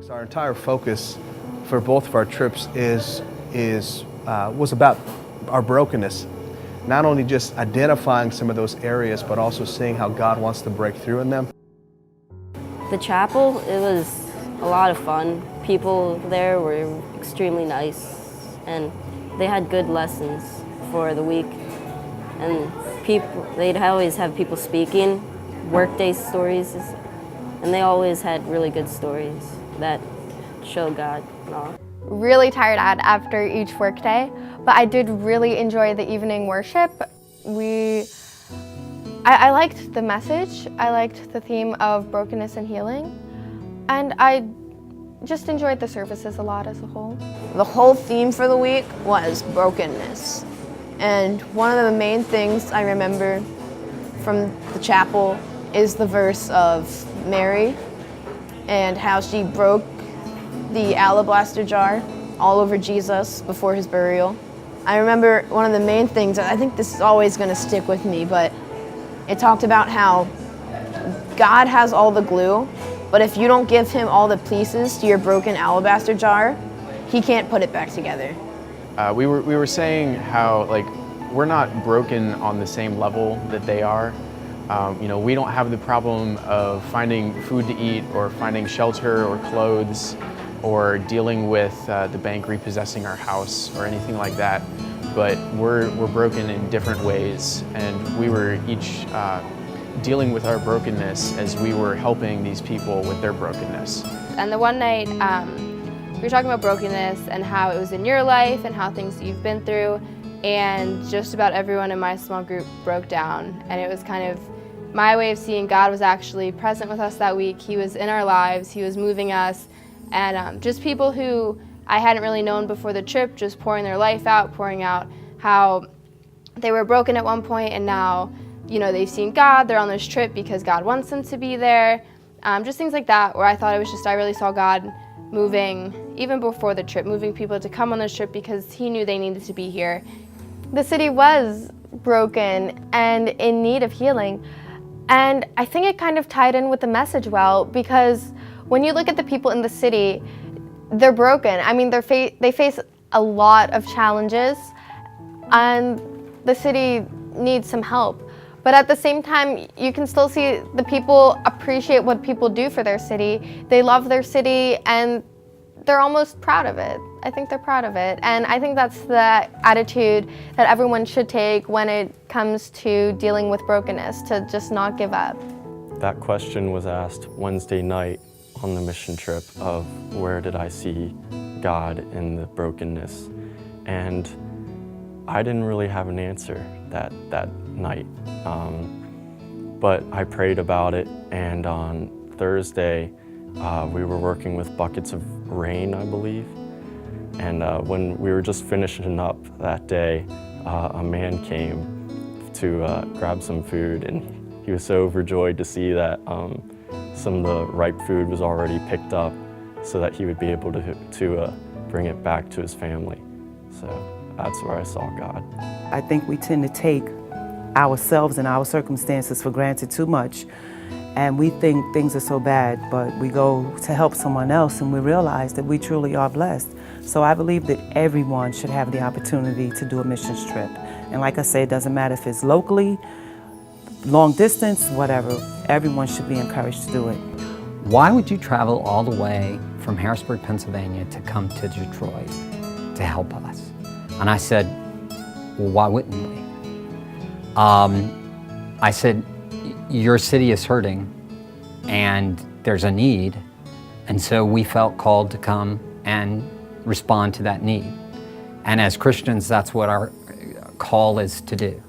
Our entire focus for both of our trips was about our brokenness. Not only just identifying some of those areas, but also seeing how God wants to break through in them. The chapel, it was a lot of fun. People there were extremely nice, and they had good lessons for the week. And they'd always have people speaking, workday stories, and they always had really good stories that show God and all. Really tired out after each workday, but I did really enjoy the evening worship. I liked the message, I liked the theme of brokenness and healing, and I just enjoyed the services a lot as a whole. The whole theme for the week was brokenness. And one of the main things I remember from the chapel is the verse of Mary and how she broke the alabaster jar all over Jesus before his burial. I remember one of the main things, I think this is always going to stick with me, but it talked about how God has all the glue, but if you don't give him all the pieces to your broken alabaster jar, he can't put it back together. We were saying how we're not broken on the same level that they are. We don't have the problem of finding food to eat or finding shelter or clothes or dealing with the bank repossessing our house or anything like that. But we're broken in different ways, and we were each dealing with our brokenness as we were helping these people with their brokenness. And the one night, we were talking about brokenness and how it was in your life and how things you've been through, and just about everyone in my small group broke down. And it was kind of my way of seeing God was actually present with us that week. He was in our lives, he was moving us, and just people who I hadn't really known before the trip, just pouring their life out, pouring out how they were broken at one point, and now, they've seen God, they're on this trip because God wants them to be there. Just things like that, where I thought I really saw God moving, even before the trip, moving people to come on this trip because he knew they needed to be here. The city was broken and in need of healing, and I think it kind of tied in with the message well, because when you look at the people in the city, they're broken. I mean, they face a lot of challenges, and the city needs some help. But at the same time, you can still see the people appreciate what people do for their city. They love their city, and they're almost proud of it. I think they're proud of it. And I think that's the attitude that everyone should take when it comes to dealing with brokenness, to just not give up. That question was asked Wednesday night on the mission trip of where did I see God in the brokenness? And I didn't really have an answer that night. But I prayed about it, and on Thursday, we were working with buckets of rain, I believe. And when we were just finishing up that day, a man came to grab some food, and he was so overjoyed to see that some of the ripe food was already picked up so that he would be able to bring it back to his family. So that's where I saw God. I think we tend to take ourselves and our circumstances for granted too much, and we think things are so bad, but we go to help someone else and we realize that we truly are blessed. So I believe that everyone should have the opportunity to do a missions trip. And like I say, it doesn't matter if it's locally, long distance, whatever, everyone should be encouraged to do it. Why would you travel all the way from Harrisburg, Pennsylvania to come to Detroit to help us? And I said, well, why wouldn't we? I said, your city is hurting and there's a need, and so we felt called to come and respond to that need. And as Christians, that's what our call is to do.